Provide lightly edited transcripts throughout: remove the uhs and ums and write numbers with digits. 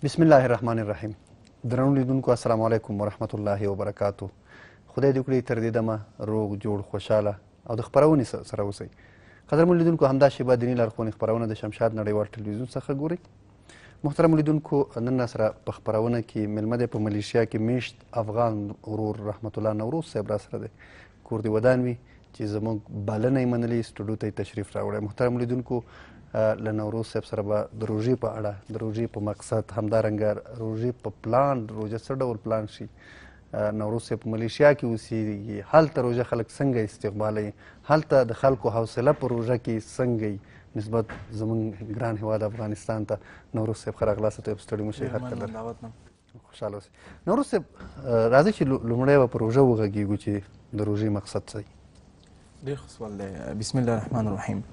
بسم الله الرحمن الرحیم. درنو لیدونکو السلام علیکم ورحمت الله وبرکاتو. خدای دې وکړي تر دې دمه روغ جوړ خوشحاله او د خپرونې سره اوسئ. قدرمن لیدونکو همدا شیبه دیني لارښوونې خپرونه د شمشاد نړیوال ټلویزیون څخه ګورئ. محترم لیدونکو نن سره په خپرونه کې میلمه دی په ملیشیا کې میشت افغان ورور رحمت الله نوروز صاحب را سره دی. کور دې ودان وي چې زموږ بلنه یې منلې سټوډیو ته یې تشریف راوړی. محترم لیدونکو له نوروز صاحب سره به د روژې په اړه د روژې په مقصد همدارنګه روژې په پلان روژه څه ډول پلان شي، نوروز صاحب په ملیشیا کې اوسېږي، هلته روژه خلک څنګه استقبالوي، هلته د خلکو حوصله په روژه کې څنګه نسبت زموږ ګران هېواد افغانستان ته. نوروز صاحب ښه راغلاست، ته ستړي مه شئ، هر کله خوشحاله اوسئ. نوروز صاحب راځئ چې لومړی به په روژه وغږېږو چې د روژې مقصد څه وي. ډېر ښه سوال دی. بسم الله الرحمن الرحیم.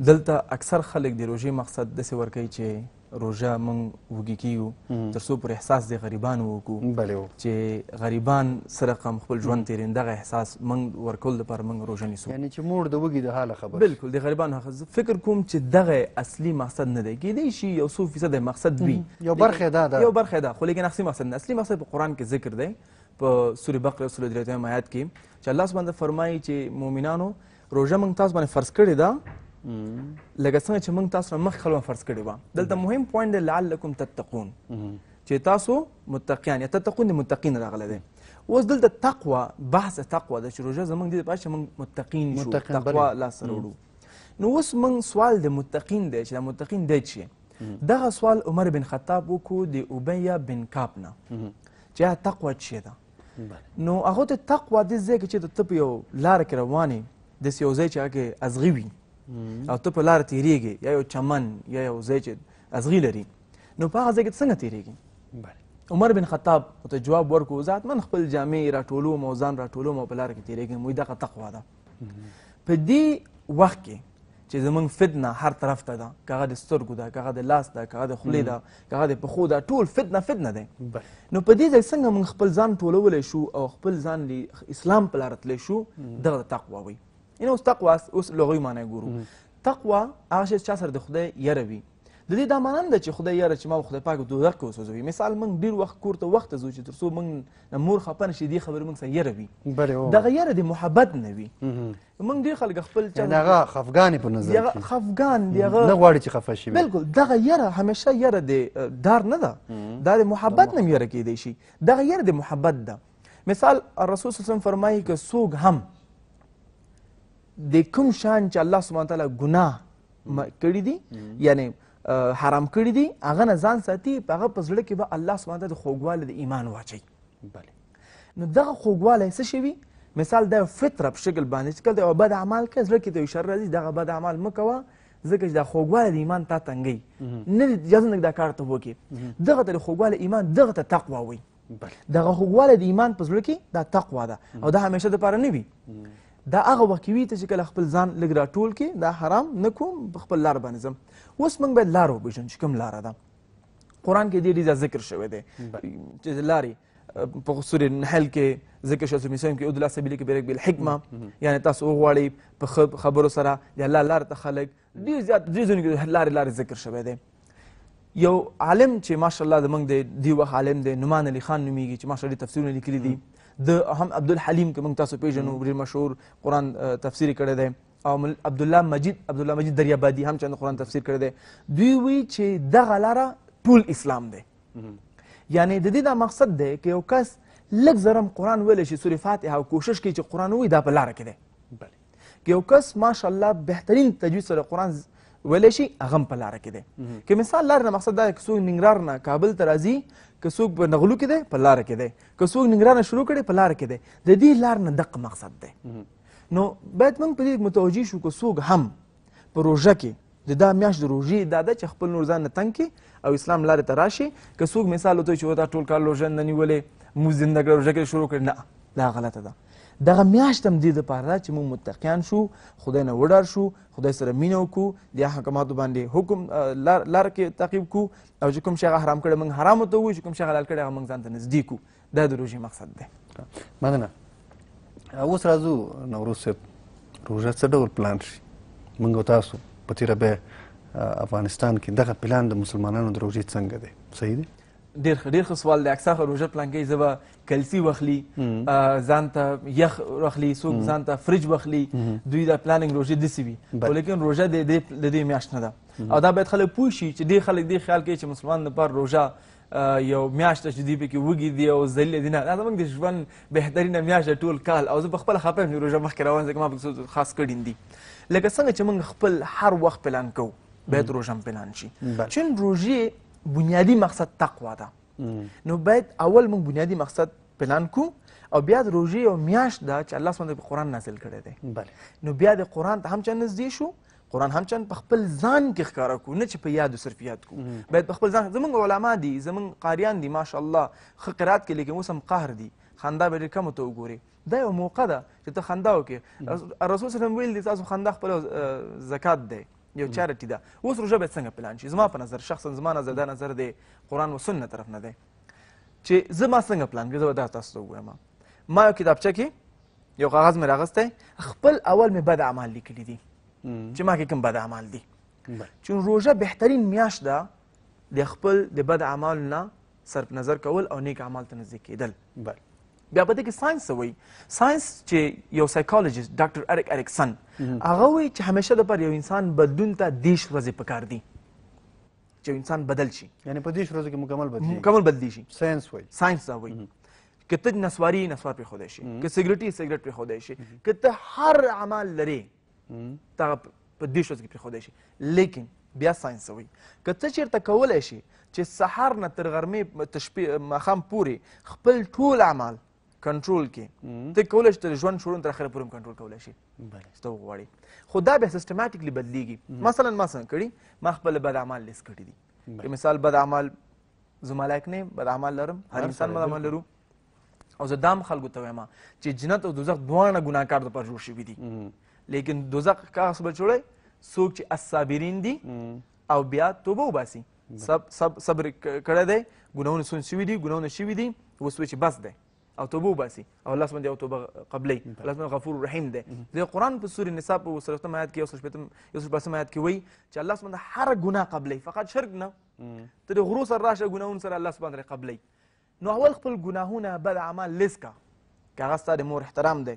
دلته اکثر خلک د روژې مقصد داسې ورکوي چې روژه موږ وږي کیږو تر څو پر احساس د غریبانو وکړو چې غریبان سره قم خپل ژوند تېرین، دغه احساس موږ ورکول دپاره موږ روژه نیسو. یعنې چې موږ د وږي د حاله خبر بلکل د غریبانو زه فکر کوم چې دغه اصلي مقصد نه دی. کیدای شي یو څو فیصده مقصد وي، یو برخه ده یو برخه ده، خو لیکن اصلي مقصد نه. اصلي مقصد په قرآن کې ذکر دی په سورې بقره سورې 33 آیات کې چې الله سبحانه فرمایي چې مؤمنانو روژه موږ تاسو باندې فرض کړې ده لکه څنګه چې موږ تاسو سره مخکې خلک فرض کړې وه. دلته مهم پوینټ دی لعلکم تتقون، چې تاسو متقیان یا تتقون د متقین راغلی دی. اوس دلته تقوا بحث تقوا ده چې روژه زموږ دې دپاره چې موږ متقین شو، تقوا لاسته راوړو. نو اوس موږ سوال د متقین دی چې د متقین دی چې دغه سوال عمر بن خطاب وکړو د امیه بن کعب نه چې تقوا څه ده. نو هغه ته تقوا دې ځای کې چې ته په یو لاره کې روان یې، داسې یو ځای چې هغه کې ازغي وي او ته په لاره تېرېږې، یا یو چمن یا یو ځای چې ازغي لري، نو په هغه ځای کې ته څنګه تېرېږې؟ عمر بن خطاب ورته جواب ورکړو زه حتمن خپل جامې راټولوم او ځان راټولوم او په لاره کې تېرېږم. وایي دغه تقوا ده. په دې وخت کې چې زموږ فتنه هر طرف ته ده، که هغه د سترګو ده، که هغه د لاس ده، که هغه د خولې ده، که هغه د پښو ده، ټول فتنه دی. نو په دې ځای څنګه موږ خپل ځان ټولولی شو او خپل ځان اسلام په لاره تللی شو، دغه تقوا وایي. این اوس تقوا اوس لغوي معنی ګورو. تقوا هغه شی چا سره د خدای یره وي. د دې دا معنی نه ده چې خدای یره چې ما خدای پاک دوزخ کې وسوځوي. مثال موږ ډېر وخت کور ته وخته ځو چې تر څو موږ مور خفه نه شي، دې خبرې موږ سره یره وي. دغه یره د محبت نه وي. موږ ډېر خلک خپل هغه خفګان په نظر کې خفګان دی، هغه نه غواړي چې خفه شي. بلکل دغه یره همیشه یره د ډار نه ده، دا د محبت نه یره کیدی شي. دغه یره د محبت ده. مثال رسول صلی الله علیه وسلم فرمایي که څوک هم د کوم شان چې الله سبحانه تعالی ګناه کړي دي یعنی حرام کړي دي هغه نه ځان ساتي، په هغه په زړه کې به الله سبحانه تعالی د خوږوالی د ایمان واچوي. نو دغه خوږوالی څه شی وي؟ مثال د فطره په شکل باندې چې کله یو بد عمل کوې زړه کې ته یو شر راځي، دغه بد عمل مه کوه ځکه چې دا خوږوالی د ایمان تا تنګوي، نه اجازه نه دا کار ته وکړې. دغه ته د خوږوالی ایمان دغه ته تقوا وایي. دغه خوږوالی د ایمان په زړه کې دا تقوا ده او دا همیشه دپاره نه وي. دا هغه وخت وي ته چې کله خپل ځان لږ راټول کړې دا حرام نه کوم، په خپل لار باندې ځم. اوس موږ باید لاره وپېژنو چې کوم لاره ده. قرآن کې ډېر ذکر شوی دی چې لارې په سورې نحل کې ذکر شوی، سورې مسلم کې ادعو الی سبیلک بالحکمه، یعنی تاسو وغواړئ په خبرو سره د الله لارې ته خلک. ډېر زیات ډېر ځایونو کې لارې ذکر شوی دی. یو عالم چې ماشاءالله زموږ د دې وخت عالم دی، نعمان علي خان نومیږي، چې ماشاءالله تفسیرونه لیکلي دي. د هم عبدالحلیم که موږ تاسو پیژنو، ډېر مشهور قرآن تفسیر یې کړی دی، او عبدالله مجید دریابادي هم چند قرآن تفسیر کړی دی. دوی وایي چې دغه لاره ټول اسلام دی. یعنی د دې دا مقصد دی که یو کس لږ زرم قرآن ویلی شي، سورې فاتحه، او کوشش کوي چې قرآن ووایي، دا په لاره کې دی. که یو کس ماشاءالله بهترین تجوید سره قرآن ویلی شي، هغه هم په لاره کې دی. که مثال لارې نه مقصد دا دی که څوک ننګرهار نه کابل ته راځي، که څوک په نغلو کې دی په لاره کې دی، که څوک ننګرهار نه شروع کړي په لاره کې دی. د دې لار نه دغه مقصد دی. نو باید موږ په دې متوجه شو که څوک هم په روژه کې د دا میاشت د روژې دا ده چې خپل نور ځان نه تنګ کړي او اسلام لارې ته راشي. که څوک مثال وته چې دا ټول کال روژه نه نیولې موږ زندګي روژه کې شروع کړي، نه، دا غلطه ده. دغه میاشت هم دې دپاره ده چې موږ متقیان شو، خدای نه وډار شو، خدای سره مینه وکړو، د احکاماتو باندې حکم لاره کې تعقیب کړو، او چې کوم شی هغه حرام کړی موږ حرام ورته ووایو، چې کوم شی حلال کړی هغه موږ ځان ته نږدې کړو. دا د روژې مقصد دی. مننه. اوس راځو نوروز صاحب، روژه څه ډول پلان شي؟ موږ او تاسو په تېره بیا افغانستان کې دغه پلان د مسلمانانو د روژې څنګه دی؟ صحیح دی؟ ډېر ښه سوال دی. اکثر روژه پلان کوي زه به کلسي واخلي، ځان ته یخ واخلي، څوک ځان ته فرج واخلي، دوی د پلانینګ روژې داسې وي. خو لیکن روژه د دې میاشت نه ده او دا باید خلک پوه شي چې ډېر خلک دې خیال کوي چې مسلمان لپاره روژه یو میاشت چې دوی پکې وږي دي او ذلیل دي. نه، دا زموږ د ژوند بهترینه میاشت ده ټول کال او زه په خپله خفه یم چې روژه مخکې روان ځکه ما پکې خاص کړي دي. لکه څنګه چې موږ خپل هر وخت پلان کوو باید روژه هم پلان شي. چون روژې بنیادی مقصد تقوا ده، نو باید اول موږ بنیادی مقصد پلان کو او بیا د روژې یو میاشت ده چې الله سبحانه په قرآن نازل کړی دی. نو بیا د قرآن ته هم چا نږدې شو، قرآن هم چند په خپل ځان کې ښکاره کو، نه چې په یادو صرف یاد کو. باید په خپل ځان. زموږ علما دي، زموږ قاریان دي ماشاءالله ښه قرات کوي، لیکن اوس هم قهر دي، خندا به ډېر کمو ته وګورې. دا یو موقع ده چې ته خندا وکړې. رسول صلی الله ویل دي تاسو خندا خپله زکات دی، یو چارټي ده. اوس روژه باید څنګه پلان شي؟ زما په نظر شخصا زما نظر دا نظر دی قرآن و سنت طرف نه دی چې زه ما څنګه پلان کړم. زه به دا تاسو ته ووایم. ما یو کتابچه کې یو کاغذ مې راغستی، خپل اول مې بد اعمال لیکلي دي چې ما کې کوم بد اعمال دي. چون روژه بهترین میاشت ده د خپل د بد اعمالو نه صرف نظر کول او نیک اعمال ته نزدیک کېدل. بیا په دې کې ساينس وایي، ساينس چې یو سایکالوجیست ډاکټر اریک اریکسن هغه وایي چې همیشه دپاره یو انسان بدلون ته 10 ورځې پکار دي چې انسان بدل شي. یعنی په 10 ورځو کې مکمل بدلی شي. ساينس وایي، ساينس دا وایي که ته نسواري نسوار پرېښودی شي، که سګرټي سګرټ پرېښودی شي، که ته هر عمل لرې دغه په 10 ورځو کې پرېښودی شي. لیکن بیا ساينس وایي که ته چېرته کولی شي چې سهار نه تر غرمې تر شپې ماښام پورې خپل ټول اعمال کنټرول کې، ته کولی شي تر ژوند شروع تر اخره پورې هم کنټرول کولی شي چې ته وغواړې. خو دا بیا سیسټماټیکلی بدلیږي. مثلا ما څنګه کړي، ما خپل بد اعمال لیست کړي دي. مثال بد اعمال زه ملایق نه یم، بد اعمال لرم، هر انسان بد اعمال لرو. او زه دام خلکو ته وایم چې جنت او دوزخ دواړه ګناهکار دپاره جوړ شوي دي. لیکن دوزخ هغه څه به جوړی څوک چې الصابرین دي او بیا توبه وباسي، صبر کړی دی، ګناهونه سون شوي دي، ګناهونه شوي دي، اوس وایي چې بس دی او توبه وباسي او الله سبحانه یو توبه قبلی. الله سبحانه غفور رحیم دی. د قرآن په سورې نساء په 30 آیات کې 115 آیات کې وایي چې الله سبحانه هر ګناه قبلی، فقط شرک نه. ته د غرو سره راشه ګناهونه سره الله سبحانه قبلی. نو اول خپل ګناهونه بد اعمال لیست کا، که هغه ستا د مور احترام دی،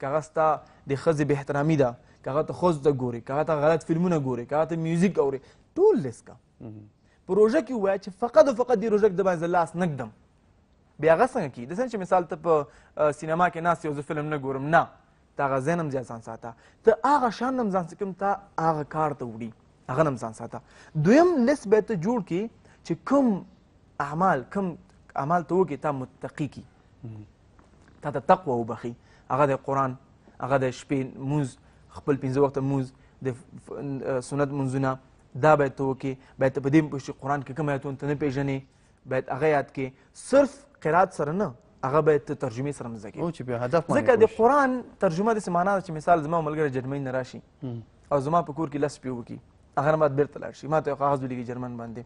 که هغه ستا د ښځې بې احترامي ده، که هغه ته ښځو ته ګورې، که هغه ته غلط فلمونه ګورې، که هغه ته میوزیک اورې، ټول لیست کا. په روژه کې ووایه چې فقط او فقط دې روژه کې د باندې زه لاس نه ږدم. بیا هغه څنګه کېږي؟ داسې چې مثال ته په سینما کې ناست یو زه فلم نه ګورم، نه، ته هغه ځای نه هم ځان ساته، ته هغه شان هم ځان کوم ته هغه کار ته وړي هغه نه هم ځان ساته. دویم لیست باید ته جوړ کړي چې کوم اعمال ته وکړي تا متقي کړي، تا ته تقوه وبخي. هغه د قرآن، هغه د شپې مونځ، خپل 5 وخته مونځ، د سنت مونځونه، دا باید ته وکړي. باید ته په دې پوه شي قرآن کې کوم ایتونه ته نه پېژنې، باید هغه یاد کړې. صرف قرات سره نه، هغه باید ته ترجمې سره هم زده کړې. ځکه د قرآن ترجمه داسې معنا ده چې مثال زما ملګری جرمني نه راشي او زما په کور کې 10 شپې وکړي، هغه نه باید بېرته لاړ شي. ما ته یو کاغذ ولیکي جرمن باندې،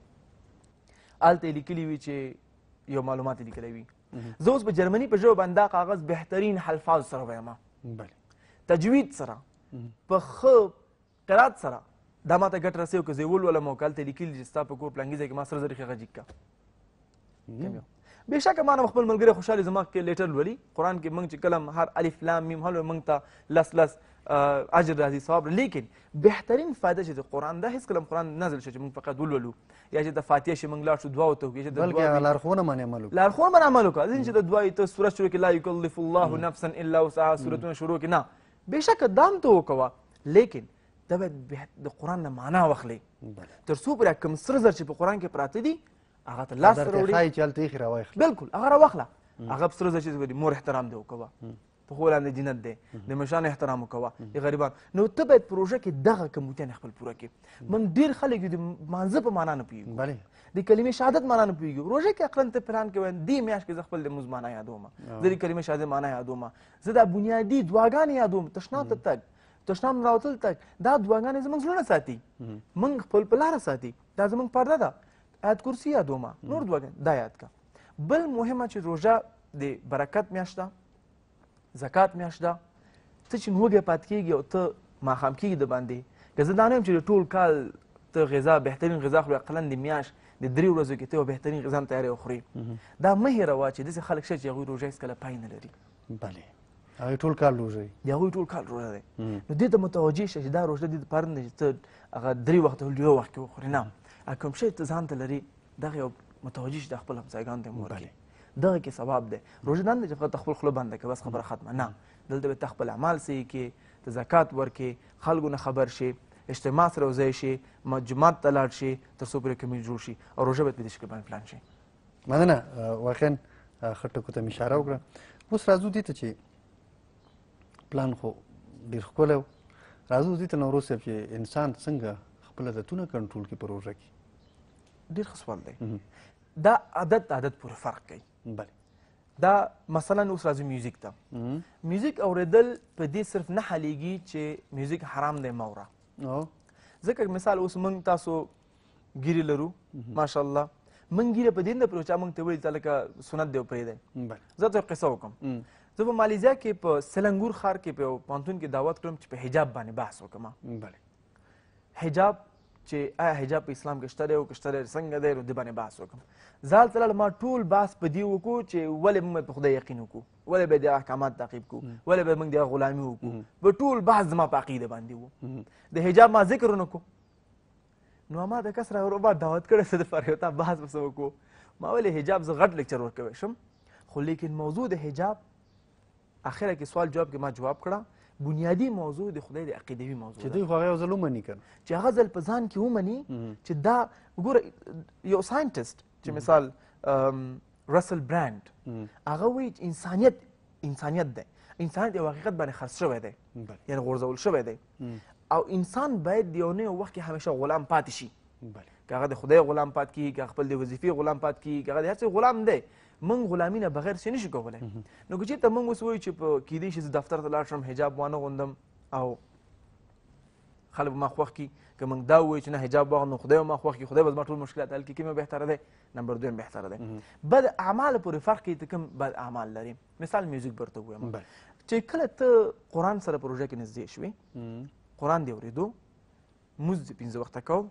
هلته یې لیکلي وي چې یو معلومات یې لیکلی وي. زه اوس په جرمني په ژبه باندې دا کاغذ بهترین الفاظ سره وایم، تجوید سره، په ښه قرات سره. دا ما ته ګټه رسوي که زه یې ولولم او که هلته لیکلي چې ستا په کور پلانګي ځای کې ما سره زر ښې غږ کا. بېشکه ما نه خپل ملګری خوشحالي زما کې لیټر لولي. قرآن کې موږ چې کله هر الف لام میم هلو موږ ته لس اجر راځي، ثواب. لیکن بهترین فایده چې د قرآن دا هېڅکله قرآن نازل شو چې موږ فقط ولولو یا چې د فاتحه شي موږ لاړ شو دعا وته وکړو، بلکې لارښوونه باندې عمل وکړو. لارښوونه باندې عمل وکړه. ځینې چې د دعا ته سورت شروع کړي لا یکلف الله نفسا الا وسعها سورتونه شروع کړي، نه، بېشکه دا هم ته وکوه، لیکن دا باید د قرآن نه معنا واخلې تر څو پورې کوم سره زر چې په قرآن کې پراته دي هغه ته لاس راوړي. بالکل هغه راواخله. هغه سره زر چې د مور احترام دی وکوه، په خو لاندې جنت دی، د مشرانو احترام وکوه، د غریبان. نو ته باید پروژه کې دغه کموتیان خپل پوره کړي. موږ ډېر خلک د مانځه په معنا نه پوهېږو، د کلمې شهادت معنا نه پوهېږو. روژه کې عقلاً ته پلان کوې دې میاشت کې زه خپل د مونځ معنا یادوم، زه د کلمې شهادت معنا یادوم، زه دا بنیادي دعاګانې یادوم، تشناب ته تګ، تشناب راوتل تګ، دا دعاګانې زموږ زړونه ساتي، موږ خپل په لاره ساتي، دا زموږ پرده ده. آیت کرسي یادوم، نور دعاګانې دا یاد کړه. بل مهمه چې روژه د برکت میاشت ده، زکات میاشت ده. ته چې وږی پاتې کېږي او ته ماښام کېږي د باندې، که زه دا نه یم چې د ټول کال ته غذا بهترین غذا خوري اقلا د میاشت د 3 ورځو کې ته یو بهترین غذا تیاری وخوري دا مه هېروه چې داسې خلک شته چې هغوی روژه هېڅکله پای نه لري بلې هغوی ټول کال روژه وي د هغوی ټول کال روژه دی نو دې ته متوجه شه چې دا روژه د دې دپاره نه چې ته هغه 3 وخته یو وخت کې وخورې نه کوم شی ته ځان ته لري دغه یو متوجه شه د خپل همسایګانو ته یې ورکړي دغه کې ثواب دی روژه دا نه چې فقط خپل خوله بنده کړه بس خبره ختمه نه دلته به ته خپل اعمال صحیح کې ته زکات ورکې خلکو نه خبر شي اجتماع سره یوځای شي جومات ته لاړ شي تر څو پورې کمیل جوړ شي او روژه باید په دې شکل باندې پلان شي مننه واقعا ښه ټکو ته مې اشاره وکړه اوس راځو دې ته چې پلان خو ډېر ښکلی و راځو دې ته نوروز صاحب چې انسان څنګه خپل عادتونه کنټرول کړي په روژه کې ډېر ښه سوال دی دا عادت پورې فرق کوي بله دا مثلا اوس راځو میوزیک ته میوزیک اورېدل په دې صرف نه حلیږي چې میوزیک حرام دی مه اوره ځکه مثال اوس موږ تاسو ګیرې لرو ماشاءالله موږ ګیره په دې نه پرو چې موږ ته ویل لکه سنت دی پرېږدی زه ته قصه وکړم زه په مالیزیا کې په سلنګور ښار کې په یو پوهنتون کې دعوت کړم چې په حجاب باندې بحث وکړم حجاب چې آیا حجاب په اسلام کې شته دی او که شته دی څنګه دی نو دې باندې بحث وکړم زال تلل ما ټول بحث په دې وکړو چې ولې موږ په خدای یقین وکړو ولې به د احکامات تعقیب کړو ولې به موږ د غلامي وکړو په ټول بحث زما په عقیده باندې و د حجاب ما ذکر ونه کړو نو ما د کس راوروبا دعوت کړی څه دپاره یو تا بحث پسې وکړو ما ویلې حجاب زه غټ لیکچر ورکوی شم خو لیکن موضوع د حجاب اخره کې سوال جواب کې ما جواب کړه بنیادی موضوع د خدای د عقیدوي موضوع چې دوی خو هغه یو ځل ومني که چې هغه ځل په ځان کې ومني چې دا وګوره یو ساینټسټ چې مثال رسل برانډ هغه وایي چې انسانیت دی انسانیت یو حقیقت باندې خرڅ شوی دی یعنې غورځول شوی دی او انسان باید د یو نه یو وخت کې همیشه غلام پاتې شي که هغه د خدای غلام پات کیږي که خپل د وظیفې غلام پات کیږي که هغه د هر څه غلام دی موږ غلامي نه بغیر څه نشو کولی نو که چېرته موږ اوس وایو چې په کیدی شي زه دفتر ته لاړ شم حجاب وانه غوندم او خلک به ما خوښ کړي که موږ دا ووایو چې نه حجاب واغوندم خدای به ما خوښ کړي خدای به زما ټول مشکلات حل کړي کومه بهتره دی نمبر 2 بهتره دی بد اعمال پورې فرق کوي ته کوم بد اعمال لري مثال میوزیک برته ووایم چې کله ته قرآن سره پروژه کې نږدې شوې قرآن دې اورېدو مونځ دې 5 وخته کو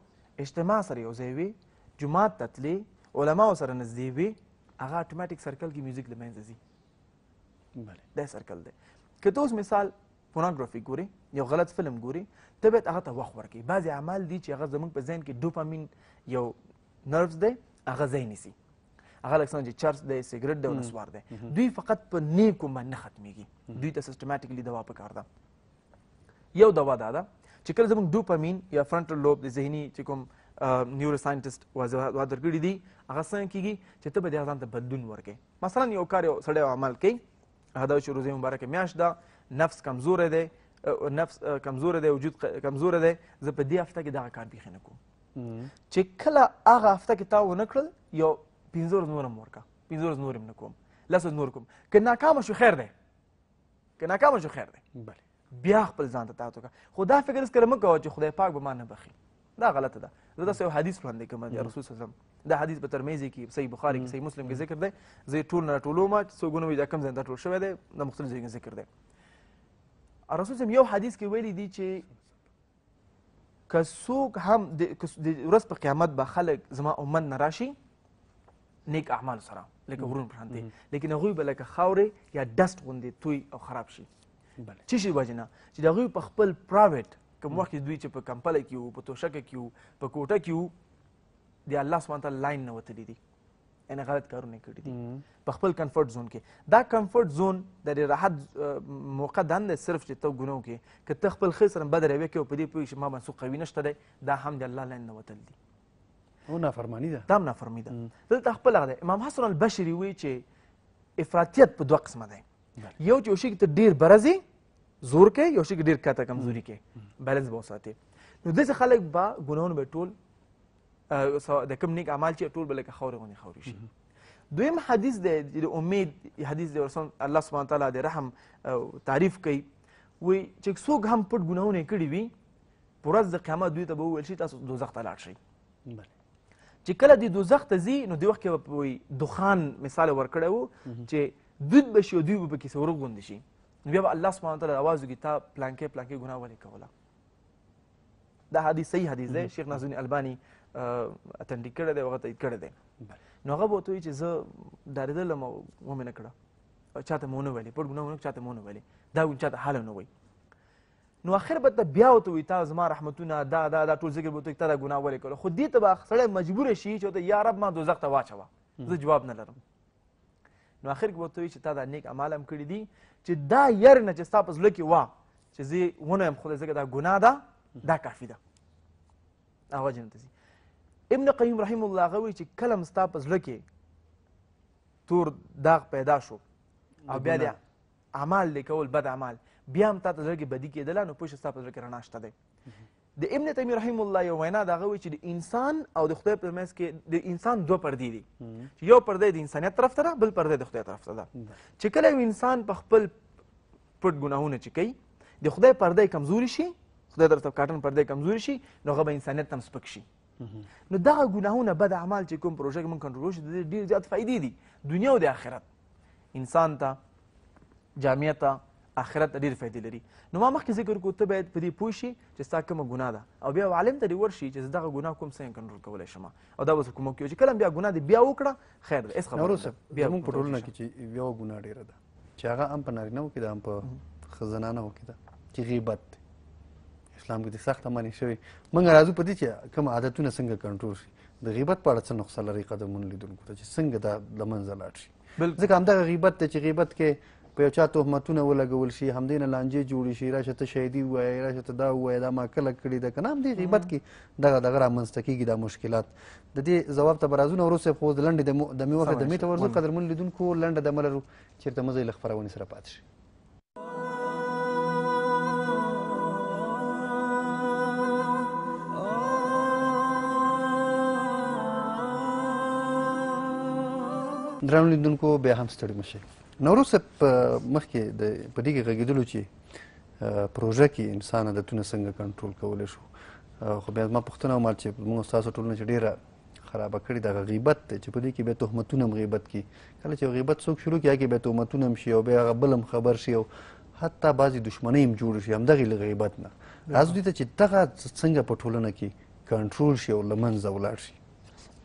اجتماع سره یو ځای وي جومات ته تلې علماو سره نږدې وي هغه اتوماتیک سرکل کې میوزیک له منځه ځي دا سرکل دی که ته اوس مثال پورنوګرافي ګورې یو غلط فلم ګورې ته باید هغه ته وخت ورکړي بعضې اعمال دي چې هغه زموږ په ذهن کې ډوپامین یو نروز دی هغه ځای نیسي هغه لکه څنګه چې چرس دی سګرټ دی او نسوار دی دوی فقط په نیکو باندې نه ختمیږي دوی ته سیسټماټیکلی دوا پکار ده یو دوا دا ده چې کله زموږ ډوپامین یا فرنټل لوب د ذهني چې کوم نیورو ساینټسټ وضاحت درکړي دي هغه څنګه کېږي چې ته به د هغه ځان ته بدلون ورکړې مثلا یو کار یو سړی عمل کوي هغه دا چې روزې مبارکه میاشت ده نفس کمزوری دی وجود کمزوری دی زه په دې هفته کې دغه کار بیخي نه کوم چې کله هغه هفته کې تا ونه کړل یو 15 ورځې نور هم ورکړه 15 ورځې نور هم نه کوم 10 ورځې نور کوم که ناکامه شو خیر دی بیا خپل ځان ته تاوت وکړه خو دا فکر هېڅکله مه کوه چې خدای پاک به ما نه بخي دا غلطه ده زه داسې یو حدیث وړاندې کوم د رسول صلی الله علیه وسلم دا حدیث په ترمذي کې صحیح بخاري کې صحیح مسلم کې ذکر دی زه یې ټول نه راټولوم چې څوک ونه وایي دا کوم ځای ته ټول شوی دی دا مختلف ځایونه ذکر دی رسول صلی یو حدیث کې ویلي دي چې که څوک هم د ورځ په قیامت به خلک زما امت نه راشي نیک اعمال سره لکه غرونه په شان دي لیکن هغوی به لکه خاورې یا ډسټ غوندې توی او خراب شي څه شي وجې نه چې د هغوی په خپل پرایویټ کوم وخت کې دوی چې په کمپله کې وو په توشکه کې وو په کوټه کې وو د الله سبحانه تعالی لاین نه وتلي دي یعنې غلط کارونه یې کړي دي په خپل کمفرټ زون کې دا کمفرټ زون د راحت موقع دا نه دی صرف چې ته ګناه وکړې که ته خپل ښه سره بد رویه کوې او په دې پوهېږي چې ما باندې څوک قوي نشته دی دا هم د الله لاین نه وتل دي نافرماني ده دا هم نافرمي ده دلته خپل هغه دی امام حسن البشري وایي چې افراطیت په 2 قسمه دی یو چې یو شي کې ته ډېر برځې زور کې یو شي کې ډېر کاته کمزوري کې بیلنس به وساتې نو داسې خلک به ګناهونه به ټول د کوم نیک اعمال چې ټول به لکه خاورې غوندې خاورې شي دویم حدیث دی د امید حدیث دی رسول الله سبحانه تعالی د رحم تعریف کوي وایي چې څوک هم پټ ګناهونه یې کړي وي په ورځ د قیامت دوی ته به وویل شي تاسو دوزخ ته لاړ شئ چې کله د دوزخ ته ځي نو د وخت کې به دخان مثال ورکړی و چې دود به شي او دوی به پکې سورغ غوندې شي نو بیا به الله سبحانه تعالی اواز وکړي تا پلانکې ګناه ولې کوله دا حدیث صحیح حدیث دی، شیخ ناصرالدین الباني اتنډیک کړی دی او هغه تایید کړی دی. نو هغه به ورته وایي چې زه ډارېدلم او ومې نه کړه، چاته مې ونه ویلې، پټ ګناه ونه چاته مې ونه ویلې، دا چاته حاله نه وایي. نو اخر به ته بیا ورته وایي تا زما رحمتونه دا ټول ذکر به ورته تا دا ګناه ولې کړه، خو دې ته به سړی مجبوره شي چې ورته یا رب ما دوزخ ته واچوه، زه جواب نه لرم. نو اخر کې به ورته وایي چې تا دا نیک اعمال هم کړي دي چې دا یار نه چې ستا په زړه کې وه چې زه ونه یم خدای ځکه دا ګناه ده، دا کافي ده، هغه جنت ته ځي. ابن قیم رحم الله هغه وایي چې کله م ستا په زړه کې تور داغ پیدا شو او بیا د اعمال لیکول بد اعمال بیا هم تا ته زړه کې بدي کېدله، نو پوه شه ستا په زړه کې رڼا شته دی. د ابن تیمیه رحم الله یو وینا د هغه وایي چې د انسان او د خدای په منځ کې د انسان دوه پردې دي، چې یو پرده د انسانیت طرف ته ده، بل پرده د خدای طرف ته ده. چې کله یو انسان په خپل پټ ګناهونه چې کوي د خدای پرده کمزوري شي، خدای طرف ته کاټن پرده کمزوري شي، نو هغه به انسانیت هم سپک شي. نو دغه ګناهونه بد اعمال چې کوم پروژه کې موږ کنټرول شي د ډېر زیات فایدې دي دنیا او د آخرت، انسان ته جامعه ته آخرت ته ډېر فایدې لري. نو ما مخکې ذکر کړو ته باید په دې پوه شي چې ستا کومه ګناه ده او بیا عالم ته دې ورشي چې زه دغه ګناه کوم څنګه کنټرول کولی شم او دا به څه کومک کوي چې کله بیا ګناه دې بیا وکړه خیر ده، هېڅ خبره نه. بیا زموږ په ټولنه کې چې یوه ګناه ډېره ده چې هغه هم په نارینهو کې ده هم په زنانهو کې ده چې غیبت دی. اسلام کې د سخته منع شوی. موږ راځو په دې چې کوم عادتونه څنګه کنټرول شي. د غیبت په اړه څه نقصه لري قدمونو لیدونکو ته چې څنګه دا له منځه لاړ شي. ځکه همدغه غیبت دی چې غیبت کې په یو چا تهمتونه ولګول شي، همدې نه لانجې جوړې شي، راشه ته شهیدي ووایې، راشه ته دا ووایې، دا ما کله کړې ده که نه، همدې غیبت کې دغه رامنځته کېږي دا مشکلات. د دې ځواب ته به راځو. نو وروسته خو د لنډې دمې وخت دمې ته ورځو. قدرمنو لیدونکو لنډه دمه لرو، چېرته مه ځئ، له خپرونې سره پاتې شئ. درنو لیدونکو بیا هم ستړي مه شئ. نو وروسته مخکې په دې کې غږېدلو چې پروژه کې انسان عادتونه څنګه کنټرول کولی شو، خو بیا زما پوښتنه ومال چې زموږ ستاسو ټولنه چې ډېره خرابه کړې دغه غیبت دی چې په دې کې بیا تهمتونه هم غیبت کي. کله چې غیبت څوک شروع کړي هغې بیا تهمتونه هم شي او بیا هغه بل هم خبر شي او حتی بعضې دښمنۍ هم جوړې شي همدغې له غیبت نه. راځو دې ته چې دغه څنګه په ټولنه کې کنټرول شي او له منځه ولاړ شي.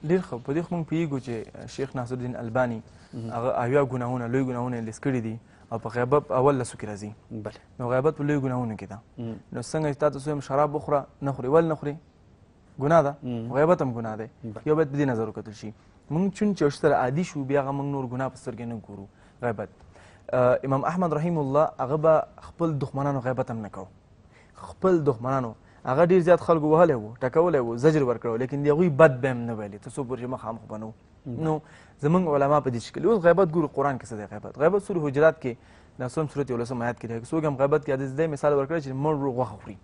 ډېر ښه. په دې خو موږ پوهېږو چې شیخ ناصرالدین الباني هغه اویا ګناهونه لوی ګناهونه یې لیست کړي دي او په غیبت اول لسو کې راځي. نو غیبت په لوی ګناهونو کې ده. نو څنګه چې تا ته څه شراب وخوره نه خورې، ولې نه خورې؟ ګناه ده، غیبت هم ګناه دی. یو باید په دې نظر وکتل شي. موږ چون چې ورسره عادي شو بیا هغه موږ نور ګناه په سترګې نه ګورو. غیبت امام احمد رحیم الله هغه به خپل دښمنانو غیبت هم نه کوو. خپل دښمنانو هغه ډېر زیات خلکو وهلی و، ټکولی و، زجر ورکړی و، لیکن د هغوی بد به هم نه ویلې تر څو پورې چې مخامخ به نه و. نو زمونږ علما په دې شکل اوس غیبت ګورو قرآن کې څه دی. غیبت سورې حجرات کې 9 سورت 11 آیات کې دی. څوک هم غیبت کې حدیث دی مثال ورکړی چې مړ ورو غوښه خوري.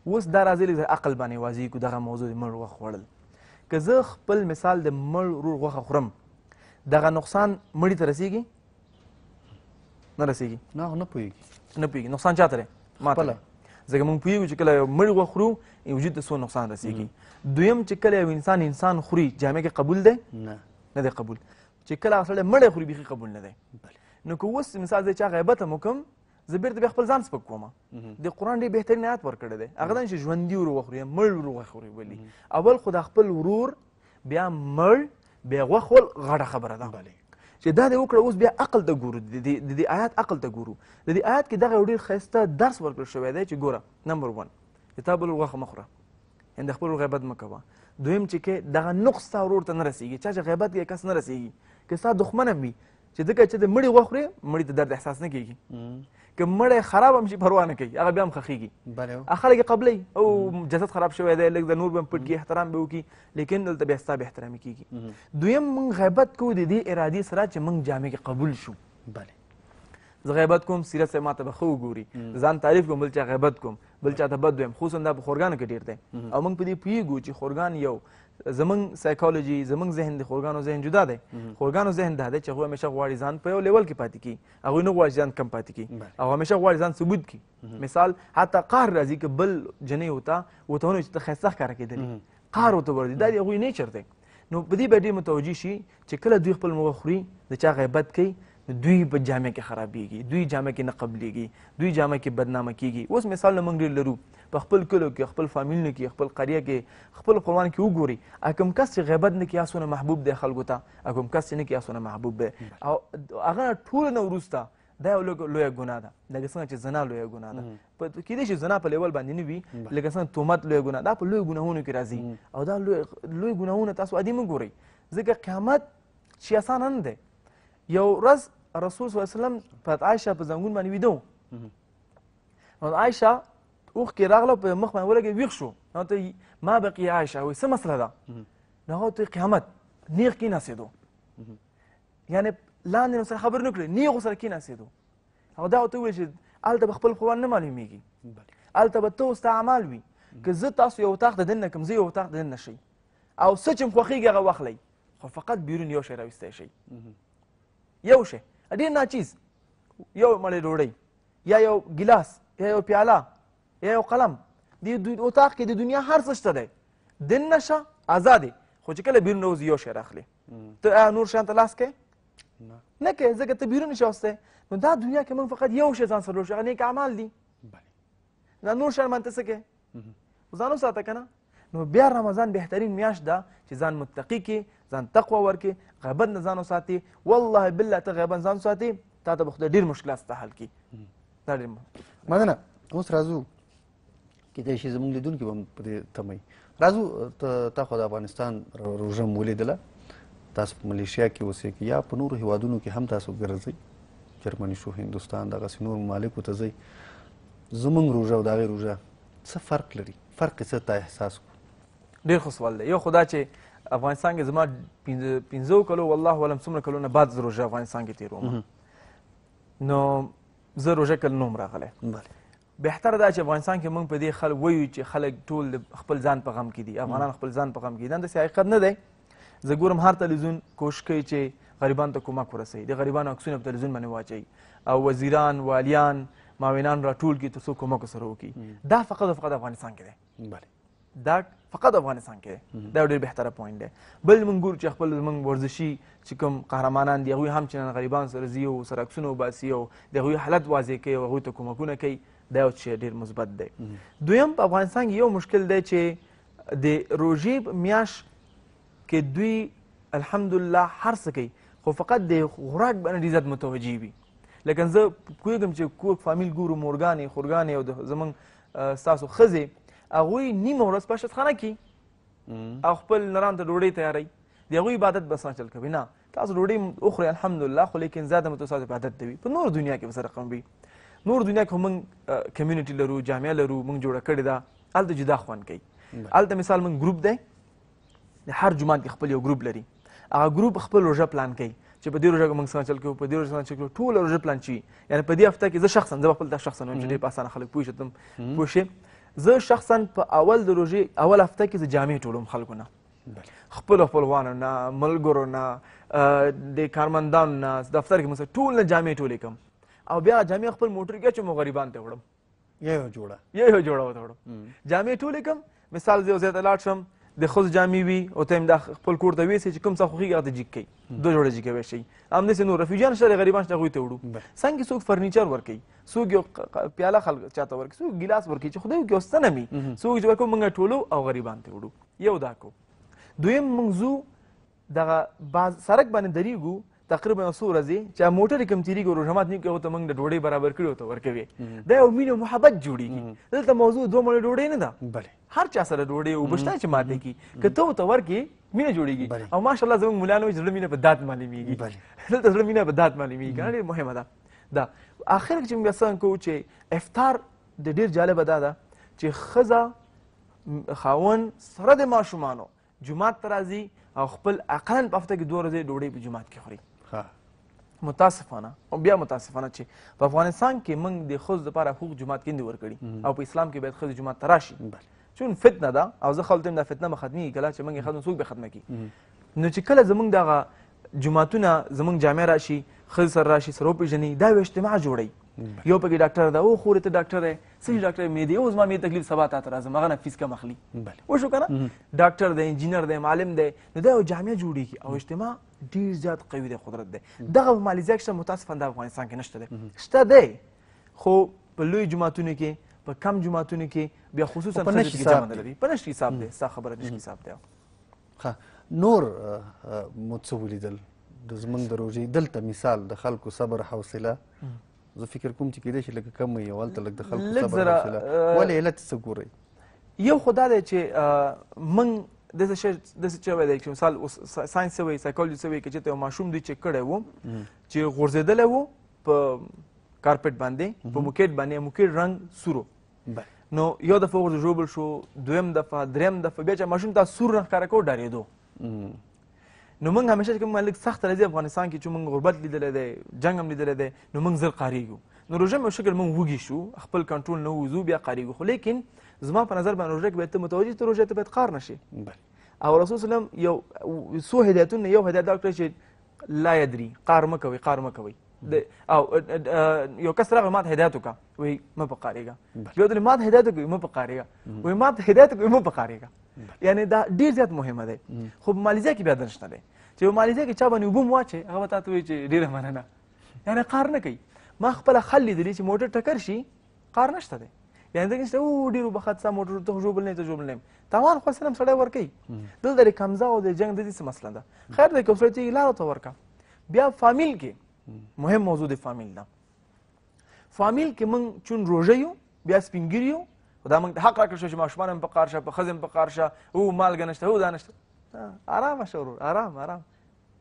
اوس دا راځي لږ عقل باندې واضح کړو دغه موضوع د مړ غوښه خوړل. که زه خپل مثال د مړ ورو غوښه خورم دغه نقصان مړي ته رسېږي نه رسېږي؟ نه پوهېږي. نقصان چاته دی؟ ما ته. ځکه موږ پوهېږو چې کله یو مړ غوښه خورو وجود ته څو نقصان رسېږي. دویم چې کله یو انسان خوري جامع کې قبول دی؟ نه دی قبول. چې کله هغه سړی مړی خوري بیخي قبول نه دی. نو که اوس مثال زه چا غیبت هم وکړم زه بېرته بیا خپل ځان سپک کوم. د قرآن ډېر بهترین آیات ورکړی دی. هغه دا چې ژوندي ورو وخوري یا مړ ورو وخوري ولي. اول خو د خپل ورور بیا مړ بیا غوښه خول غټه خبره ده چې دا دې وکړه. اوس بیا عقل ته ګورو، د دې آیات عقل ته ګورو. د دې آیات کې دغه یو ډېر ښایسته درس ورکړل شوی دی چې ګوره نمبر 1 چې تا بل غوښه مه خوره، یعنې د خپل ورور غیبت مه کوه. دویم چې کې دغه نقص ستا ورور ته نه رسېږي. چا چې غیبت کوي کس نه رسېږي. که ستا دښمن هم وي چې ځکه چې د مړي غوښه خورې مړي ته درد احساس نه کېږي. که مړی خراب هم شي پروا نه کوي، هغه بیا هم ښخېږي. خلک یې قبلوي او جسد خراب شوی دی لږ د نور به هم پټ کړي، احترام به وکړي، لیکن دلته بیا ستا به احترامي کېږي. دویم موږ غیبت کوو د دې ارادې سره چې موږ جامع کې قبول شو. زه غیبت کوم سیرت صاحب ما ته به ښه وګوري، ځان تعریف کوم، بل چا غیبت کوم، بل چا ته بد وایم، خصوصا دا په خورګانو کې ډېر دی. او موږ په دې پوهېږو چې خورګان یو زمونږ سایکالوجي زمونږ ذهن د خورګانو ذهن جدا دی. خورګانو ذهن دا دی چې هغوی همیشه غواړي ځان په یو لیول کې پاتې کړي، هغوی نه غواړي ځان کم پاتې کړي او همیشه غواړي ځان ثبوت کړي. مثال حتی قهر راځي که بل جنۍ ورته ونیو چې ته ښایسته ښکاره کېدلې، قهر ورته ورځي. دا د هغوی نیچر دی. نو په دې به ډېر متوجه شي چې کله دوی خپل موږه خوري د چا غیبت کوي دوی په جامع کې خرابېږي، دوی جامع کې نه قبلېږي، دوی جامع کې بدنامه کېږي. اوس مثال موږ ډېر لرو په خپل کلو کې، خپل فامیلونو کې، خپل قریه کې، خپل خپلوان کې وګوري کوم کس چې غیبت نه کوي هغه څونه محبوب دی خلکو ته، کوم کس چې نه کوي هغه څونه محبوب دی. او هغه نه ټولو نه وروسته دا یو لویه ګناه ده، لکه څنګه چې زنا لویه ګناه ده. کېدای شي زنا په لیول باندې نه وي، لکه څنګه تهمت لویه ګناه، دا په لویو ګناهونو کې راځي. او دا لوی ګناهونه تاسو عادي مه ګورئ، ځکه قیامت چې اسانه نه دی. یو ورځ رسول صلی الله علیه وسلم په عایشه په زنګون باندې ویده و، نو عایشه اوښکې راغله په مخ باندې ولګېد، ویښ شو. نو ته ما بقي عایشه وایي څه مسله ده؟ نو هغه ته قیامت نیغ کېناستېدو، یعنې لاندې نو سره خبرې نه کړې، نیغ ورسره کېناستېدو. او دا ورته وویل چې هلته به خپل خپلوان نه معلومېږي، هلته به ته اوس ستا اعمال وي. که زه تاسو یو اطاق د دننه کړم، زه یو اطاق د دننه شئ، او څه چې م خوښېږي هغه واخلئ، خو فقط بیرون یو شی راویستی شئ، یو شی ډېر ناچیز، یو مړۍ ډوډۍ یا یو ګیلاس یا یو پیاله یا یو قلم. د اطاق کې د دنیا هر څه شته دی، دننه شه ازاد، خو چې کله بیرون راوځي یو شی راخلي. ته نور شیان ته لاس کوې نه کوې، ځکه ته بیرون نشې وستی. نو دا دنیا کې موږ فقط یو شی ځان سره لوړ شي، هغه نیک اعمال دي. دا نور شیان باندې ته څه کوې؟ ځان وساته که نه. نو بیا رمضان بهترین میاشت ده چې ځان متقي کې، ځان تقوا ورکې، غیبت نه ځان وساتې. والله بالله ته غیبت ځان وساتې، تا ته به خدای ډېر مشکلات ستا حل کړي. دا ډېر مننه. اوس راځو، کېدای شي زموږ لیدونکي به هم په دې تمه وي. راځو، تا خو د افغانستان روژه م ولیدله، تاسو په ملیشیا کې اوسېږئ یا په نورو هیوادونو کې هم تاسو ګرځئ، جرمني شو، هندوستان، دغسې نور ممالکو ته ځئ. زموږ روژه او د هغې روژه څه فرق لري؟ فرق یې څه تا احساس کړو؟ ډېر ښه سوال دی. یو خو دا چې افغانستان کې زما 15 کلو والله اعلم څومره کلونه بعد زه روژه افغانستان کې تېروم، نو زه روژه کله نه وم راغلی. بهتره دا چې افغانستان کې موږ په دې خلک وایو چې خلک ټول د خپل ځان په غم کې دي، افغانان خپل ځان په غم کې دي. دا داسې حقیقت نه دی. زه ګورم هر تلویزیون کوشش کوي چې غریبانو ته کومک ورسوي، د غریبانو عکسونه په تلویزیون باندې واچوي، او وزیران، والیان، معاونان راټول کړي تر څو کومک ورسره وکړي. دا فقط او فقط افغانستان کې دی. دا فقط افغانستان کې دی. دا ډېر بهتره پوینټ دی. بل موږ ګورو چې خپل زموږ ورزشي چې کوم قهرمانان دي، هغوی هم چې نن غریبانو سره ځي او سره عکسونه وباسي او د هغوی حالت واضح کوي او هغوی ته کومکونه کوي. دا یو شی ډېر مثبت دی. دویم، په افغانستان کې یو مشکل دی چې د روژې په میاشت کې دوی الحمدلله هر څه کوي، خو فقط د خوراک باندې ډېر زیات متوجه وي. لکه زه پوهېږم چې کور فامیل ګورو، مورګانې، خورګانې او زموږ ستاسو ښځې، هغوی نیمه ورځ په اشرفخانه کې او خپل نرانو ته ډوډۍ تیاروي. د هغوی عبادت بس نه چل کوي. نه، تاسو ډوډۍ وخورئ الحمدلله، خو لیکن زیاده متوسط عبادت دی. په نور دنیا کې به سره رقم وي. نور دنیا کې موږ کمیونټي لرو، جامعه لرو، موږ جوړه کړې ده، هلته جدا خوند کوي. هلته مثال موږ ګروپ دی، د هر جومات کې خپل یو ګروپ لري، هغه ګروپ خپل روژه پلان کوي چې په دې روژه کې موږ څنګه چل کوو، په دې روژه څنګه چل کوو، ټوله روژه پلان شي. یعنې په دې هفته کې زه شخصا، زه به خپل شخصا وایم چې ډېر په اسانه خلک پوه شي، پوه شي. زه شخصا په اول د روژې اول هفته کې زه جامې ټولوم خلکو نه، خپلو خپلوانو نه، ملګرو نه، د کارمندانو نه، دفتر کې مثلا ټول نه جامې ټولې کړم، او بیا جامې خپل موټر کې اچوم او غریبانو ته وړم، یو جوړه ورته وړم. جامې ټولې کړم. مثال زه یو ځای ته لاړ شم، د ښځو جامې وي او ته یې دا خپل کور ته ویسئ چې کوم څه خوښېږي هغه ته جګ کوئ، 2 جوړه جګ کوی شئ. همداسې نور رفیجیان شته، غریبان شته، هغوی ته وړو. څنګه څوک فرنیچر ورکوي، څوک یو پیاله خلک چاته ورکوي، څوک ګیلاس ورکوي چې خدای وکړي اوس څه نه وي، څوک چې ورکوو موږ ټولو او غریبان ته وړو. یو دا کو. دویم، موږ ځو دغه سړک باندې درېږو تقریبا 100 ورځې چې موټر یې کوم تېرېږي او روژه مات نه کوي، هغو ته موږ د ډوډۍ برابر کړي ورته ورکوي. دا یو مینه او محبت جوړېږي. دلته موضوع 2 مړۍ ډوډۍ نه ده، هر چا سره ډوډۍ اوبه شته چې ماتې کړي، که ته ورته ورکړې مینه جوړېږي. او ماشاءالله زموږ مولان وایي چې زړه مینه په داد معلومېږي. دلته زړه مینه په داد معلومېږي، که نه ډېر مهمه ده. دا آخر کې چې موږ څنګه کوو چې افطار د ډېر جالبه دا ده چې ښځه خاوند سره د ماشومانو جومات ته راځي او خپل اقلاً په هفته کې 2 ورځې ډوډۍ په جومات کې خوري. متاسفانه او بیا متاسفانه چې په افغانستان کې موږ د ښځو لپاره حقوق جومات کې نه ورکړي، او په اسلام کې باید ښځې جومات ته راشي، چون فتنه ده. او زه خلکو ته دا فتنه به ختمېږي کله چې موږ یې ختم، څوک به ختمه کړي. نو چې کله زموږ دغه جوماتونه زموږ جامع راشي، ښځې سره راشي، سره وپېژني، دا یو اجتماع جوړوي. یو پکې ډاکټر ده، او خورې ته ډاکټر دی، څه ډاکټر معدې، او زما معدې تکلیف سبا تا ته راځم، هغه نه فیس کم اخلي. وشو که نه؟ ډاکټر دی، انجینر دی، معلم دی، نو دا یو جامعه جوړېږي او اجتماع ډېر زیات قوي دی، قدرت دی. دغه په مالیزیا کې شته، متاسفانه د افغانستان کې نشته دی. شته دی خو په لوی جوماتونو کې، په کم جوماتونو کې، بیا خصوصا په نشي حساب نه لري، په نشي حساب دی. ستا خبره نشي حساب دی. نور مو څه ولیدل د زمونږ د روژې دلته مثال د خلکو صبر حوصله؟ زه فکر کوم چې کېدای شي لږ کم وي او هلته لږ د خلکو صبر حوصله، ولې علت څه ګورئ؟ یو خو دا دی چې موږ داسې شی شوی دی چې مثال ساینس څه وایي، سایکالوجي څه وایي، که چېرته یو ماشوم دوی چک کړی و چې غورځېدلی و په کارپېټ باندې، په موکېټ باندې، موکېټ رنګ سور و، نو یو دفعه ورته ژوبل شو، دویم دفعه، دریم دفعه، بیا چې ماشوم ته سور رنګ ښکاره کړو ډارېدو. نو موږ همیشه چې کوم لږ سخت راځي افغانستان کې چې موږ غربت لیدلی دی، جنګ هم لیدلی دی، نو موږ زر قارېږو. نو روژه مې یو شکل موږ وږي شو، خپل کنټرول نه وځو، بیا قارېږو. خو لیکن زما په نظر باندې روژه کې باید ته متوجه ته روژه ته باید قار نه شي. او رسول وسلم یو څو هدایتونه، یو هدایت دا کړی چې لا یدري، قار مه کوئ، قار مه کوئ. او یو کس راغی ما ته هدایت وکړه، وایي مه په قارېږه. بیا ودرې ما ته هدایت وکړي مه په قارېږه، وایي ما ته هدایت وکړي مه په قارېږه. یعنې دا ډېر زیات مهمه دی. خو په مالیزیا کې بیا دا نشته دی چې په مالیزیا کې چا باندې اوبه م واچوې، هغه به تا ته وایي چې ډېره مننه، یعنې قار نه کوي. ما خپله خل لیدلي چې موټر ټکر شي قار نشته دی، یعنې دغه نشته او ډېر اوبه خط ستا موټر ته ژوبل نه ته ژوبل نه یم، تاوان خو سلم سړی ورکوي. دلته د کمزه او د جنګ د دې څه مسله ده. خیر دی که وسلې لاره ورته ورکړه. بیا فامیل کې مهم موضوع د فامیل ده. فامیل کې موږ چون روژه یو، بیا سپین ګیري یو، خو دا موږ ته حق راکړل شو چې ماشومان هم په قار شه، په ښځې هم په قار شه، او مالګه نشته، او دا نشته. ارامه شه ورور، ارام ارام.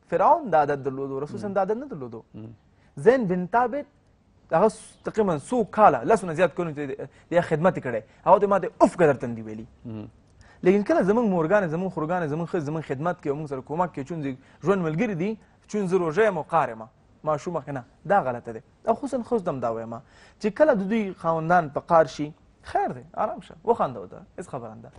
فرعون دا عادت درلودو، رسول صلی الله علیه وسلم دا عادت نه درلودو. زین بن ثابت هغه تقریبا 100 کاله، لسونه زیات کلونو ته د خدمت کړی، هغه ته ما ته اف قدر تندي ویلي. لیکن کله زمونږ مورګانې، زمونږ خورګانې، زمونږ ښځې زمونږ خدمت کوي او موږ سره کومک کوي، چون ژوند ملګري دي، چون زه روژه یم او قار یم، ماشومه که نه، دا غلطه دی. او خصوصا ښځو ته هم دا وایم چې کله د دوی خاوندان په قار شي، خیر دی، آرام شه، وخانده ورته، هېڅ خبره نه ده.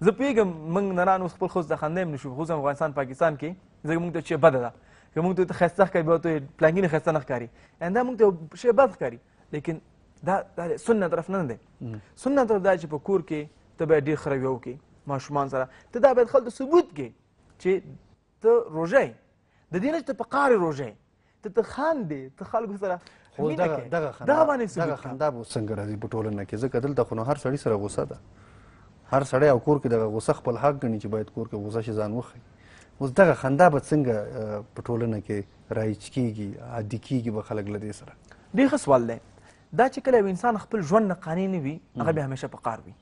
زه پوهېږم موږ نران اوس خپل ښځو ته خنده هم نه شو، خصوصا افغانستان پاکستان کې، ځکه موږ ته چې بده ده، که موږ ته ښایسته ښکاري بیا ورته پلانګینې ښایسته نه ښکاري، یعنې دا موږ ته یو شی بد ښکاري. لیکن دا سنت طرف نه دی. سنت طرف دا چې په کور کې ته باید ډېر ښه رویه وکړې ماشومان سره، ته دا باید خلکو ته ثبوت کړې چې ته روژه یې، د دې نه چې ته په قار روژه یې، ته خاندې، ته خلکو سره مینه کوې. دغه باندې ثبوت دغه خندا به څنګه راځي په ټولنه کې؟ ځکه دلته خو نو هر سړي سره غوسه ده، هر سړی او کور کې دغه غوسه خپل حق ګڼي چې باید کور کې غوسه شي، ځان وښیي. اوس دغه خندا به څنګه په ټولنه کې رایج کېږي، عادي کېږي به خلک له دې سره؟ ډېر ښه سوال دی. دا چې کله یو انسان خپل ژوند نه قانع نه وي، هغه بیا همیشه په قار وي.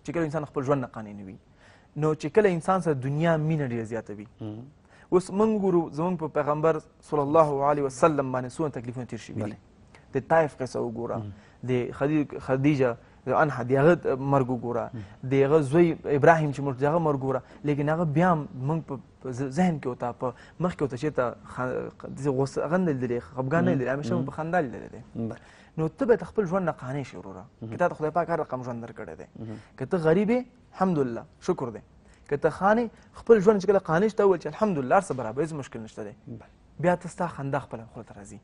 چې کله انسان خپل ژوند نه قانع نه وي، نو چې کله انسان سره دنیا مینه ډېره زیاته وي. اوس موږ ګورو زموږ په پیغمبر صلی الله علیه وسلم باندې څومره تکلیفونه تېر شوي دي. د طایف قصه وګوره، د خدیجه عنها د هغه مرګ وګوره، د هغه زوی ابراهیم چې مړ د هغه مرګ وګوره. لیکن هغه بیا هم موږ په ذهن کې ورته، په مخ کې ورته چېرته غوسه هغه نه لیدلې، خفګان نه لیدلې، همیشه په خندا لیدلی دی. نو ته باید خپل ژوند نه قانع شې وروره، که تا ته خدای پاک هر رقم ژوند درکړی دی. که ته غریب یې الحمدلله شکر دی، که ته خانې خپل ژوند چې کله قانع شي ته وویل چې الحمدلله هر څه برابر، هېڅ مشکل نشته دی، بیا ته ستا خندا خپله خوله ته راځي.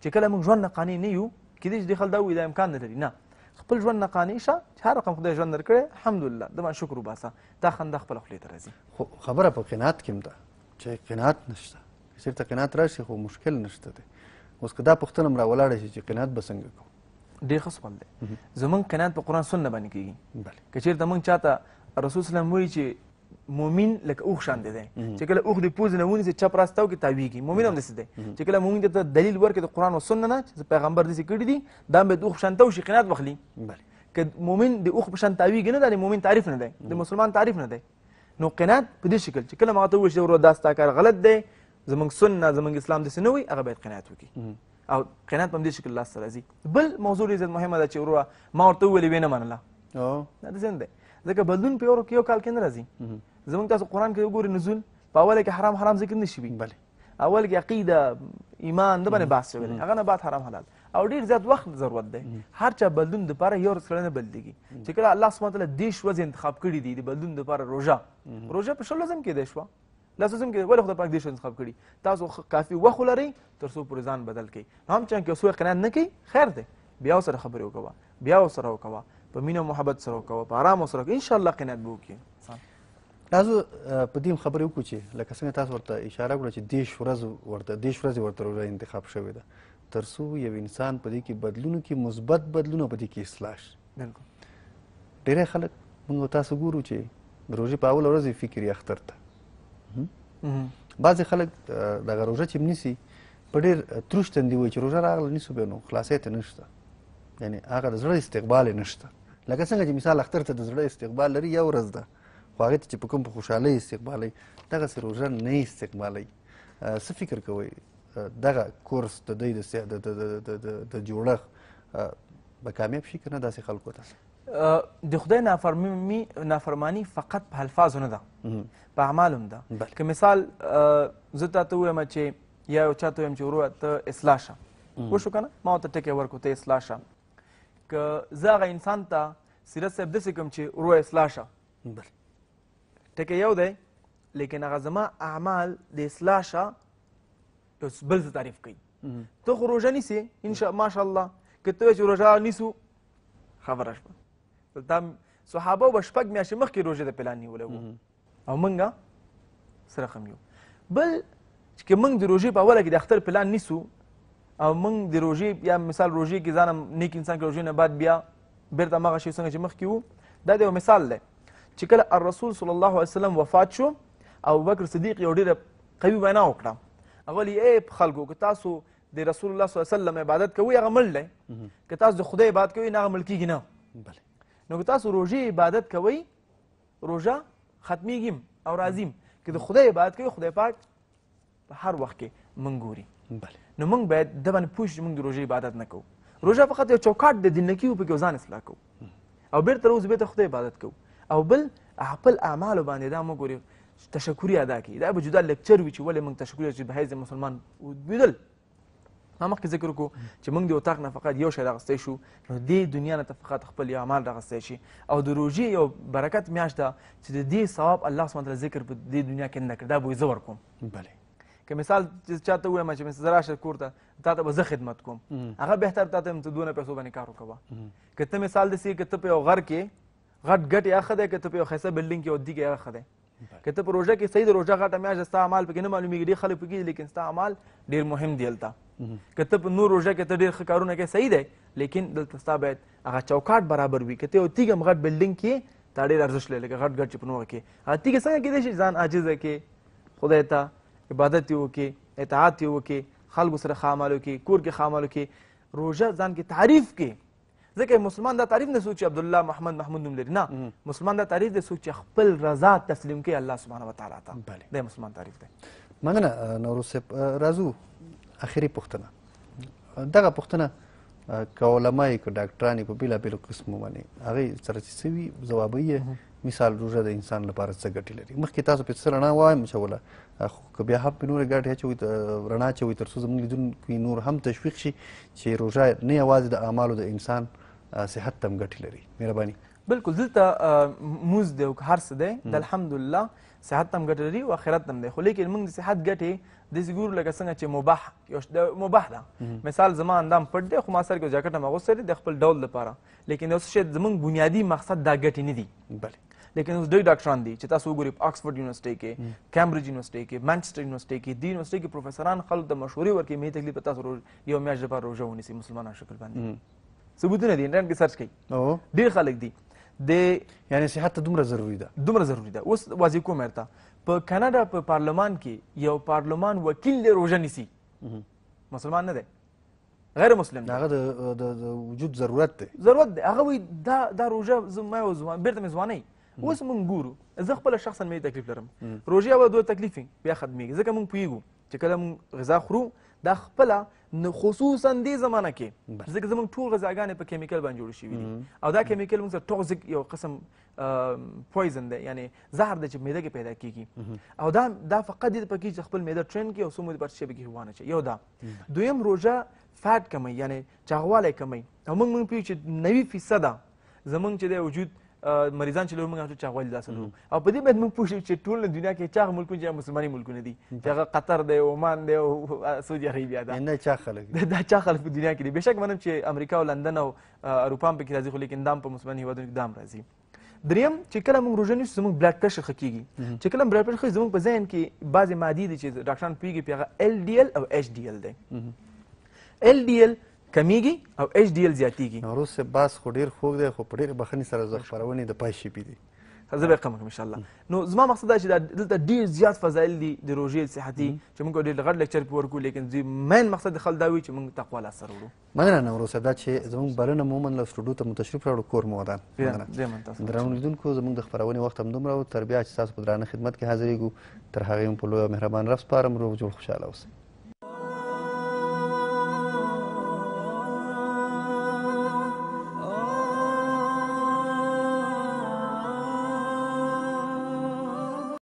چې کله موږ ژوند نه قانع نه یو، کېدای شي دې خلک دا ووایي دا امکان نه لري. نه، خپل ژوند نه قانع شه چې هر رقم خدای ژوند درکړی الحمدلله، د باندې شکر وباسه، دا خندا خپله خولې ته راځي. خو خبره په قناعت کې هم ده چې قناعت نشته. که چېرته قناعت راشي خو مشکل نشته دی. اوس که دا پوښتنه هم راولاړه شي چې قناعت به څنګه کوو؟ ډېر ښه سوال دی. زمونږ قناعت په قرآن سنت باندې کېږي. که چېرته موږ چاته رسول صلی الله علیه وسلم وایي چې مؤمن لکه اوښ شانې دی، چې کله اوښ د پوزې نه ونیسي چپ راست تاو کې تاویږي، مؤمن هم داسې دی. چې کله مؤمن ته دلیل ورکړي د قرآن او سنت نه چې پیغمبر داسې کړي دي، دا باید اوښ شان تاو شي، قناعت واخلي. که مؤمن د اوښ په شان تاویږي نه، دا د مؤمن تعریف نه دی، د مسلمان تعریف نه دی. نو قناعت په دې شکل چې کله ما ته ووایي چې ورور دا ستا کار غلط دی، زموږ سنت زموږ اسلام داسې نه وایي، هغه باید قناعت وکړي. او قناعت په دې شکل لاسته راځي. بل موضوع ډېر مهمه ده چې وروره ما ورته وویلې ویې نه منله، دا داسې نه دی، ځکه بدلون په یو کال کې نه راځي. زموږ تاسو قرآن کې وګورئ نزول په اوله کې حرام ذکر نه شوي، اول کې عقیده ایمان د باندې بحث شوی دی، هغه نه بعد حرام حلال، او ډېر زیات وخت ضرورت دی. هر چا بدلون دپاره یو ورځ سره نه بدلېږي. چې کله الله سبحانه وتعالی دېرش ورځې انتخاب کړي دي د بدلون دپاره، روژه په 20 ورځو کې کېدی شوه، الله صلی الله علیه وسلم کې ولې خدای پاک دې شی انتخاب کړي تاسو کافي وخت ولرئ تر څو پورې ځان بدل کړئ هم چې څوک قناعت نه کوي خیر دی بیا سره خبرې وکوه بیا سره وکوه په مینه او محبت سره وکوه په آرام سره وکوه ان شاء الله قناعت به وکړي تاسو په دې خبرې وکړو چې لکه څنګه تاسو ورته اشاره وکړه چې دېرش ورځې ورته روژه انتخاب شوې ده تر څو یو انسان په دې کې بدلونو کې مثبت بدلون په دې کې اصلاح شي بالکل ډېری خلک موږ تاسو ګورو چې د روژې په اوله ورځ فکر یې اختر ته بعضې خلک دغه روژه چې نیسي په ډېر تروش تندي وایي چې روژه راغله نیسو بیا نو خلاصۍ ته نشته یعنې هغه د زړه استقبال یې نشته لکه څنګه چې مثال اختر ته د زړه استقبال لري یو ورځ ده خو هغې ته چې په کوم په خوشحالۍ استقبالوي دغسې روژه نه استقبالوي څه فکر کوئ دغه کورس د دوی د جوړښت به کامیاب شي که نه داسې خلکو ته د خدای نافرمانی فقط په الفاظو نه ده په اعمالو هم ده که مثال زه تاته ووایم چې یا یو چا ته ووایم چې وروره ته اصلاح شه وشو که نه ما ورته ټکی ورکړو ته اصلاح شه که زه هغه انسان ته سیرت صاحب داسې کوم چې وروره اصلاح شه ټکی یو دی لیکن هغه زما اعمال د اصلاح شه بل څه تعریف کوي ته خو روژه نیسې ماشاءالله که ته وایې چې روژه نیسو خبره شوه دا صحابه به شپږ میاشتې مخکې روژې د پلان نیولی وو او موږ سره هم یو بل چې موږ د روژې په اوله کې د اختر پلان نیسو او موږ د روژې یا مثال روژې کې ځان نیک انسان کې روژې نه بعد بیا بیرته هماغه شی څنګه چې مخکې وو دا د یو مثال دی چې کله الرسول صلی الله علیه وسلم وفات شو ابوبکر صدیق یو ډېره قوي وینا وکړه هغه ویلي ای خلکو که تاسو د رسول الله صلی الله علیه وسلم عبادت کوئ هغه مړ دی که تاسو د خدای عبادت کوئ نه هغه مړ کېږي نه نو که تاسو روژې عبادت کوئ روژه ختمیږي او راځي که د خدای عبادت کوئ خدای پاک په هر وخت کې موږ ګوري نو موږ باید د باندې پوه شو چې موږ د روژې عبادت نه کوو روژه فقط یو چوکاټ د دین نه کیو پکې ځان اصلاح کوو او بیرته روز بیرته خدای عبادت کوو او بل خپل اعمالو باندې دا موږ ګورو تشکري ادا کړي دا به جدا لیکچر وي چې ولې موږ تشکري چې به حیث مسلمان ویدل ما مخکې ذکر وکړو چې موږ د اتاق نه فقط یو شی راغستی شو نو دې دنیا نه ته فقط خپل یو اعمال راغستی شي او د روژې یو برکت میاشت ده چې د دې ثواب الله سبحانه وتعالی ذکر په دې دنیا کې نه کړي دا به یې زه ورکوم که مثال چا ته ووایم چې زه راشه کور ته تا ته به زه خدمت کوم هغه بهتر تا ته ته دونه پیسو باندې کار وکوه که ته مثال داسې که ته په یو غر کې غټ ګټ یې ښه دی که ته په یو ښایسته بلډینګ کې یو دیګ یې ښه دی که ته په روژه کې صحیح د روژه غټه میاشت ستا اعمال پکې نه معلومیږي ډېر خلک پکې لیکن ستا اعمال ډېر مهم دی هلته که ته په نور روژه کې ته ډېر ښه کارونه کوې صحیح دی لیکن دلته ستا باید هغه چوکاټ برابر وي که ته یو تیږه غټ بلډینګ کې تا ډېر ارزښت لري لکه غټ غټ چې په نوغه کې هغه تیږه څنګه کېدای شي ځان عاجزه کې خدای ته عبادت یې وکړې اطاعت یې وکړې خلکو سره ښه عمل وکړې کور کې ښه عمل وکړې روژه ځان کې تعریف کې ځکه مسلمان دا تعریف نه څوک چې عبدالله محمد محمود نوم لري نه مسلمان دا تعریف دی څوک چې خپل رضا تسلیم کوي الله سبحانه وتعالی ته دا مسلمان تعریف دی مننه نوروز صاحب راځو اخري پوښتنه دغه پوښتنه که علما یې که ډاکټران یې په بېلابېلو قسمو باندې هغې سره چې څه وي ځوابوي یې مثال روژه د انسان لپاره څه ګټې لري مخکې تاسو پې څه رڼا وایم اچوله خو که بیا هم پې نورې ګټې اچوئ رڼا اچوئ تر څو زموږ لیدونکي نور هم تشویق شي چې روژه نه یوازې د اعمالو د انسان صحت ته هم ګټې لري مهرباني بالکل دلته مونځ دی او که هر څه دی د الحمدلله صحت ته هم ګټه لري او آخرت ته هم دی خو لیکن موږ د صحت ګټې داسې ګورو لکه څنګه چې مباح ده مثال زما اندام پټ دی خو ما سر کې جاکټ هم اغوستی دی د خپل ډول لپاره لیکن یو څه شی زموږ بنیادي مقصد دا ګټې نه دي لیکن اوس ډېر ډاکټران دي چې تاسو وګورئ په آکسفورډ یونیورسټۍ کې کیمبرج یونیورسټۍ کې مانچسټر یونیورسټۍ کې دې یونیورسټۍ کې پروفیسران خلکو ته مشورې ورکوي مې تکلیف په تاسو یو میاشت لپاره روژه ونیسئ مسلمانانو شکل باندې ثبوتونه دي انټرنیټ کې سرچ کړئ ډېر خلک دي یعنې صحت ته دومره ضروري ده دومره ضروري ده اوس واضح کوم درته په کاناډا په پارلمان کې یو پارلمان وکیل دی روژه نیسي مسلمان نه دی غیر مسلم هغه د وجود ضرورت دی هغه وایي دا روژه ما بیرته مې ځوانۍ اوس موږ ګورو زه خپله شخصا مې تکلیف لرم روژې به دوه تکلیف وي بیا ختمېږي ځکه موږ پوهېږو چې کله موږ غذا خورو دا خپله خصوصا دې زمانه کې ځکه زموږ ټول غذاګانې په کیمیکل باندې جوړې شوي دي او دا کیمیکل موږ سره ټوکسیک یو قسم پویزن دی یعنې زهر دی چې معده کې پیدا کېږي او دا فقط دې پکې چې خپل معده ټرین کړي او څو مودې پاتې شی پکې روانه شي یو دا دویم روژه فیټ کموي یعنې چاغوالی کموي او موږ پوهېږو چې 90% زموږ چې دی وجود مریضان چې لرو موږ هغه چا غوړي داسې لرو او په دې باید موږ پوه شو چې ټول دنیا کې چا ملکونه چې مسلماني ملکونه دي چې هغه قطر دی عمان دی او سعودي عربیه ده نه چا خلک دا چا خلک په دنیا کې دي بېشک منم چې امریکا او لندن او اروپا هم پکې راځي خو لیکن دا هم په مسلماني هېوادونو کې دا هم راځي دریم چې کله موږ روژه نیسو زموږ بلډ پریشر ښه کېږي چې کله بلډ پریشر ښه زموږ په ذهن کې بعضې مادې دي چې ډاکټران پوهېږي پې هغه LDL او HDL دی LDL کمیږي او HDL زیاتېږي نوروز صاحب باس خو ډېر خوږ دی خو په ډېرې بخښنې سره زه خپرونې د پای شیپې دي زه به یې کم کړم انشاءالله نو زما مقصد دا چې دلته ډېر زیات فضایل دي د روژې صحتي چې موږ ډېر غټ لیکچر پې ورکړو لیکن مین مقصد د خل دا وي چې موږ تقوا لاس سره وړو مننه نوروز صاحب دا چې زموږ بلنه مو ومنله سټوډیو ته مو تشریف راوړو کور مو ودان درنو لیدونکو زموږ د خپرونې وخت هم دومره و تر بیا چې تاسو په درانه خدمت کې حاضرېږو تر هغې مو په لوی او مهربان رب سپارم روغ جوړ خوشحاله اوسئ